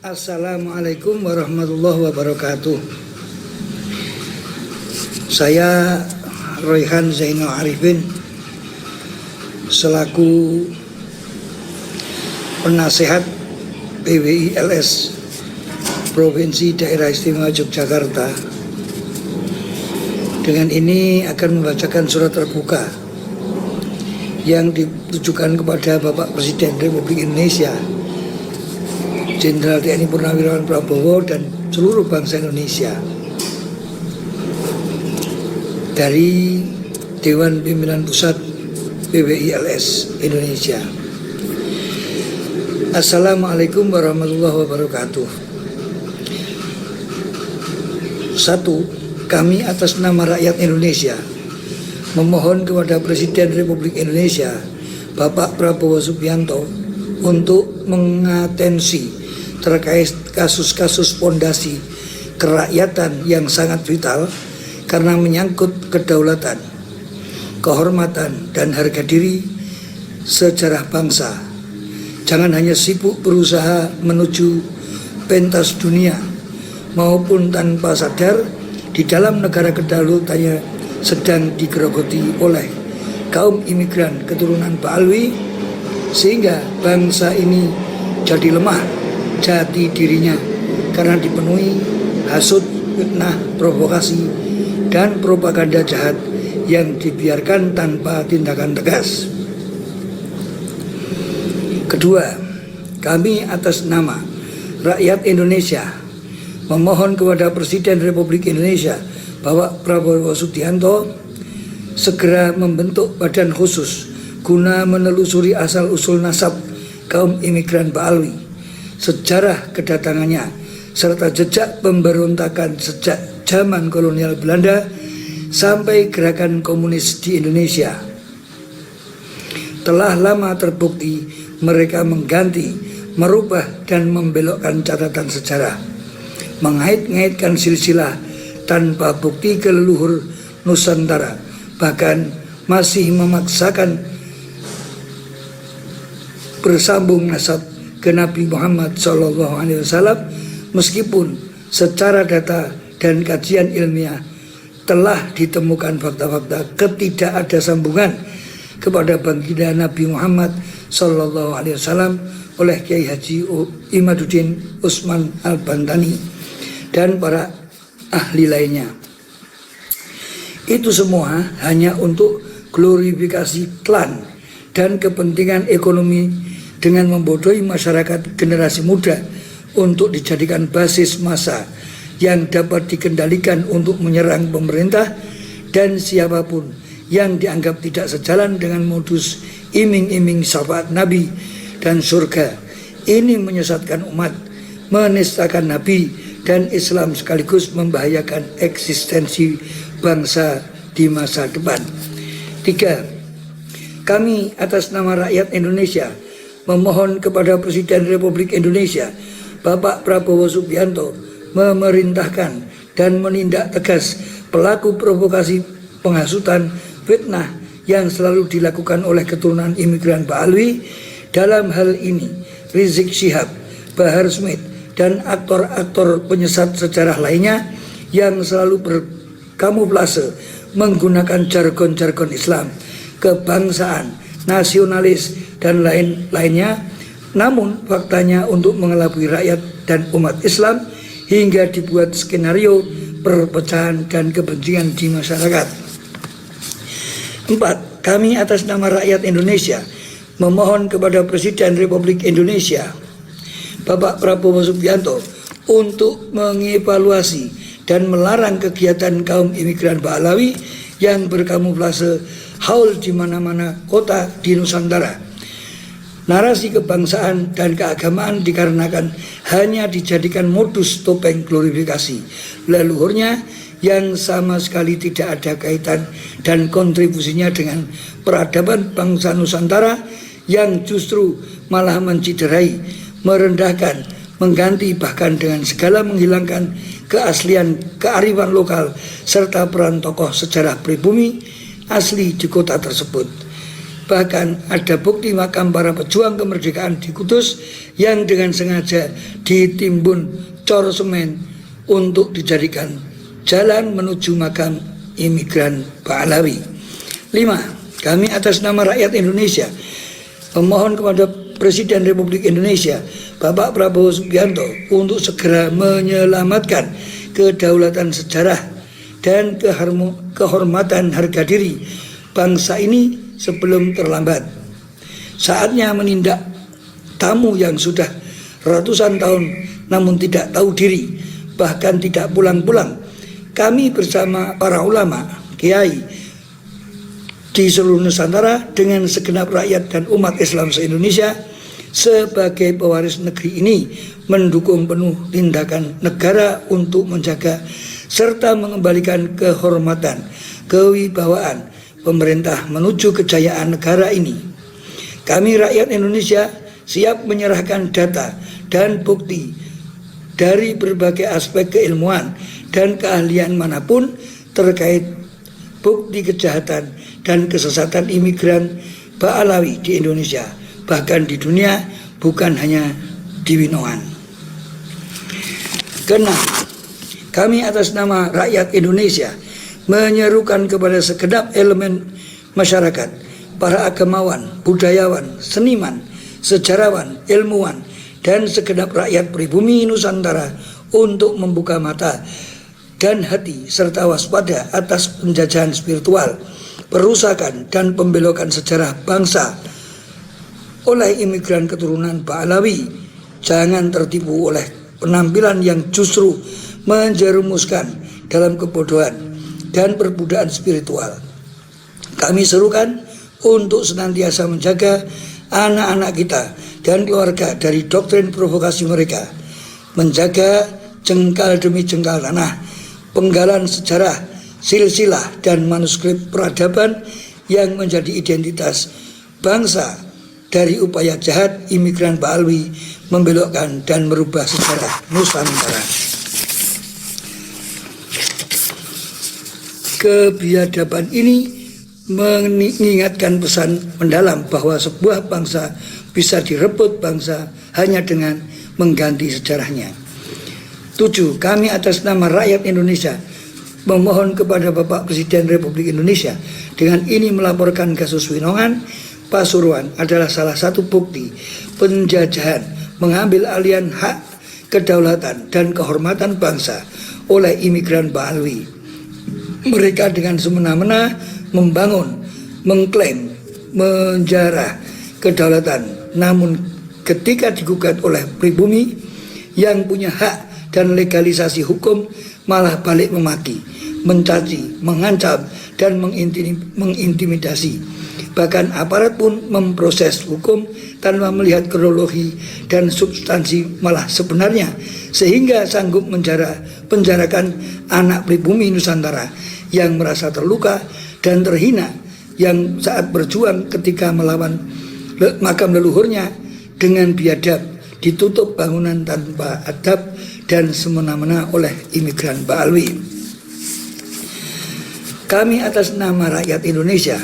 Assalamualaikum warahmatullahi wabarakatuh. Saya Royhan Zainal Arifin selaku penasehat PWI-LS Provinsi Daerah Istimewa Yogyakarta. Dengan ini akan membacakan surat terbuka yang ditujukan kepada Bapak Presiden Republik Indonesia Jenderal TNI Purnawirawan Prabowo dan seluruh bangsa Indonesia dari Dewan Pimpinan Pusat PWI-LS Indonesia. Assalamualaikum warahmatullahi wabarakatuh. 1. Kami atas nama rakyat Indonesia memohon kepada Presiden Republik Indonesia Bapak Prabowo Subianto untuk mengatensi terkait kasus-kasus pondasi kerakyatan yang sangat vital karena menyangkut kedaulatan, kehormatan, dan harga diri sejarah bangsa. Jangan hanya sibuk berusaha menuju pentas dunia maupun tanpa sadar di dalam negara kedaulatannya sedang digerogoti oleh kaum imigran keturunan Ba'alwi, sehingga bangsa ini jadi lemah jati dirinya karena dipenuhi hasut, fitnah, provokasi, dan propaganda jahat yang dibiarkan tanpa tindakan tegas. Kedua, kami atas nama rakyat Indonesia memohon kepada Presiden Republik Indonesia Bapak Prabowo Subianto segera membentuk badan khusus guna menelusuri asal-usul nasab kaum imigran Ba'alwi, sejarah kedatangannya, serta jejak pemberontakan sejak zaman kolonial Belanda sampai gerakan komunis di Indonesia. Telah lama terbukti mereka mengganti, merubah, dan membelokkan catatan sejarah, mengait-ngaitkan silsilah tanpa bukti keleluhur Nusantara, bahkan masih memaksakan bersambung nasab ke Nabi Muhammad SAW, meskipun secara data dan kajian ilmiah telah ditemukan fakta-fakta ketidakada sambungan kepada baginda Nabi Muhammad SAW oleh Kiai Haji Imaduddin Usman Al-Bantani dan para ahli lainnya. Itu semua hanya untuk glorifikasi klan dan kepentingan ekonomi dengan membodohi masyarakat generasi muda untuk dijadikan basis massa yang dapat dikendalikan untuk menyerang pemerintah dan siapapun yang dianggap tidak sejalan dengan modus iming-iming syafaat Nabi dan surga. Ini menyesatkan umat, menistakan Nabi dan Islam, sekaligus membahayakan eksistensi bangsa di masa depan. 3. Kami atas nama rakyat Indonesia memohon kepada Presiden Republik Indonesia Bapak Prabowo Subianto memerintahkan dan menindak tegas pelaku provokasi, penghasutan, fitnah yang selalu dilakukan oleh keturunan imigran Ba'alwi. Dalam hal ini Rizik Syihab, Bahar Smith, dan aktor-aktor penyesat sejarah lainnya yang selalu berkamuflase menggunakan jargon-jargon Islam, kebangsaan, nasionalis, dan lain-lainnya. Namun faktanya untuk mengelabui rakyat dan umat Islam hingga dibuat skenario perpecahan dan kebencian di masyarakat. 4. Kami atas nama rakyat Indonesia memohon kepada Presiden Republik Indonesia Bapak Prabowo Subianto untuk mengevaluasi dan melarang kegiatan kaum imigran Ba'alawi yang berkamuflase haul di mana-mana kota di Nusantara. Narasi kebangsaan dan keagamaan dikarenakan hanya dijadikan modus topeng glorifikasi leluhurnya yang sama sekali tidak ada kaitan dan kontribusinya dengan peradaban bangsa Nusantara, yang justru malah menciderai, merendahkan, mengganti, bahkan dengan segala menghilangkan keaslian kearifan lokal serta peran tokoh sejarah pribumi asli di kota tersebut. Bahkan ada bukti makam para pejuang kemerdekaan di Kudus yang dengan sengaja ditimbun cor semen untuk dijadikan jalan menuju makam imigran Pahlawi. 5. Kami atas nama rakyat Indonesia memohon kepada Presiden Republik Indonesia Bapak Prabowo Subianto untuk segera menyelamatkan kedaulatan sejarah dan kehormatan harga diri bangsa ini sebelum terlambat. Saatnya menindak tamu yang sudah ratusan tahun namun tidak tahu diri, bahkan tidak pulang-pulang. Kami bersama para ulama, kiai di seluruh Nusantara dengan segenap rakyat dan umat Islam se-Indonesia sebagai pewaris negeri ini mendukung penuh tindakan negara untuk menjaga serta mengembalikan kehormatan, kewibawaan pemerintah menuju kejayaan negara ini. Kami rakyat Indonesia siap menyerahkan data dan bukti dari berbagai aspek keilmuan dan keahlian manapun terkait bukti kejahatan dan kesesatan imigran Pahlawi di Indonesia, bahkan di dunia, bukan hanya di Winoan. Keenam, kami atas nama rakyat Indonesia menyerukan kepada segenap elemen masyarakat, para agamawan, budayawan, seniman, sejarawan, ilmuwan, dan segenap rakyat pribumi Nusantara untuk membuka mata dan hati serta waspada atas penjajahan spiritual, perusakan dan pembelokan sejarah bangsa oleh imigran keturunan Pahlawi. Jangan tertipu oleh penampilan yang justru menjerumuskan dalam kebodohan dan perbudakan spiritual. Kami serukan untuk senantiasa menjaga anak-anak kita dan keluarga dari doktrin provokasi mereka, menjaga jengkal demi jengkal tanah, penggalan sejarah, silsilah dan manuskrip peradaban yang menjadi identitas bangsa dari upaya jahat imigran Pahlawi membelokkan dan merubah sejarah Nusantara. Kebiadaban ini mengingatkan pesan mendalam bahwa sebuah bangsa bisa direbut bangsa hanya dengan mengganti sejarahnya. 7. Kami atas nama rakyat Indonesia memohon kepada Bapak Presiden Republik Indonesia dengan ini melaporkan kasus Winongan Pasuruan adalah salah satu bukti penjajahan mengambil alihan hak kedaulatan dan kehormatan bangsa oleh imigran Pahlawi. Mereka dengan semena-mena membangun, mengklaim, menjarah kedaulatan, namun ketika digugat oleh pribumi yang punya hak dan legalisasi hukum malah balik memaki, mencaci, mengancam, dan mengintimidasi. Bahkan aparat pun memproses hukum tanpa melihat kronologi dan substansi malah sebenarnya, sehingga sanggup penjarakan anak pribumi Nusantara yang merasa terluka dan terhina yang saat berjuang ketika melawan makam leluhurnya dengan biadab ditutup bangunan tanpa adab dan semena-mena oleh imigran Pahlawi. Kami atas nama rakyat Indonesia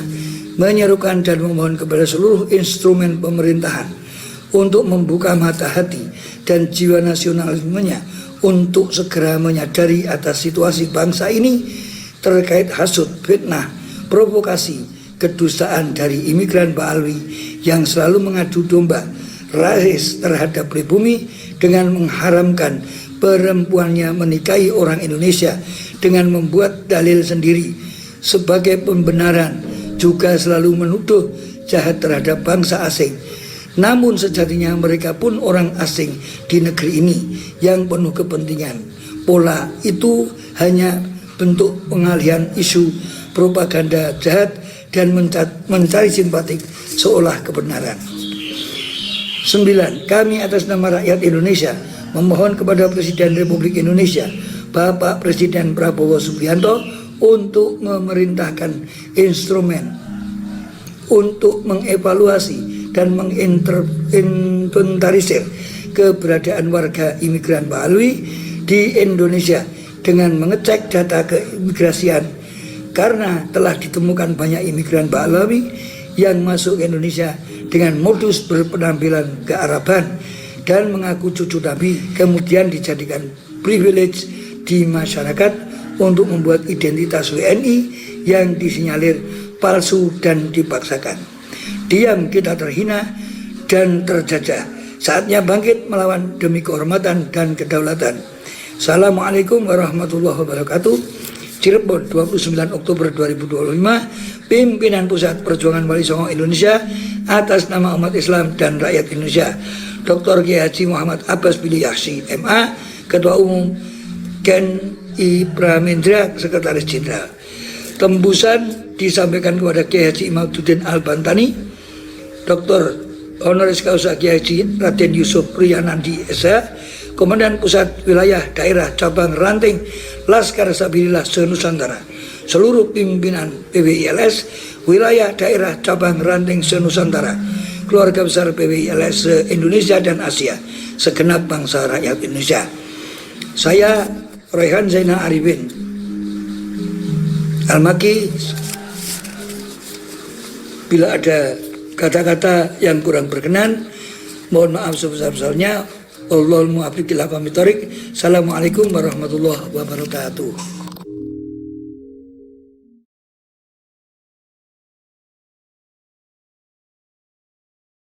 menyerukan dan memohon kepada seluruh instrumen pemerintahan untuk membuka mata hati dan jiwa nasionalismenya untuk segera menyadari atas situasi bangsa ini terkait hasut, fitnah, provokasi, kedustaan dari imigran Pahlawi yang selalu mengadu domba rasis terhadap pribumi dengan mengharamkan perempuannya menikahi orang Indonesia dengan membuat dalil sendiri sebagai pembenaran, juga selalu menuduh jahat terhadap bangsa asing. Namun sejatinya mereka pun orang asing di negeri ini yang penuh kepentingan. Pola itu hanya bentuk pengalihan isu propaganda jahat dan mencari simpatik seolah kebenaran. 9. Kami atas nama rakyat Indonesia memohon kepada Presiden Republik Indonesia Bapak Presiden Prabowo Subianto untuk memerintahkan instrumen untuk mengevaluasi dan menginventarisir keberadaan warga imigran Pahlawi di Indonesia dengan mengecek data keimigrasian, karena telah ditemukan banyak imigran Pahlawi yang masuk ke Indonesia dengan modus berpenampilan kearaban dan mengaku cucu Nabi, kemudian dijadikan privilege di masyarakat untuk membuat identitas WNI yang disinyalir palsu dan dipaksakan. Diam kita terhina dan terjajah. Saatnya bangkit melawan demi kehormatan dan kedaulatan. Assalamualaikum warahmatullahi wabarakatuh. Cirebon, 29 Oktober 2025. Pimpinan Pusat Perjuangan Wali Songo Indonesia atas nama umat Islam dan rakyat Indonesia. Dr. Kiai Haji Muhammad Abbas Billy Yaksi, MA, Ketua Umum Ken I Pramendra, Sekretaris Jenderal. Tembusan disampaikan kepada Kiai Haji Imaduddin Al-Bantani, Dr. Honoris Causa Kiai Haji Raden Yusuf Priyanandi SH, Komandan Pusat Wilayah Daerah Cabang Ranting Laskar Sabilillah se-Nusantara, seluruh pimpinan PWILS Wilayah Daerah Cabang Ranting se-Nusantara, keluarga besar PWILS se-Indonesia dan Asia, segenap bangsa rakyat Indonesia. Saya Raihan Zainal Arifin Al-Maki. Bila ada kata-kata yang kurang berkenan, mohon maaf sebesar-besarnya. Assalamualaikum warahmatullahi wabarakatuh.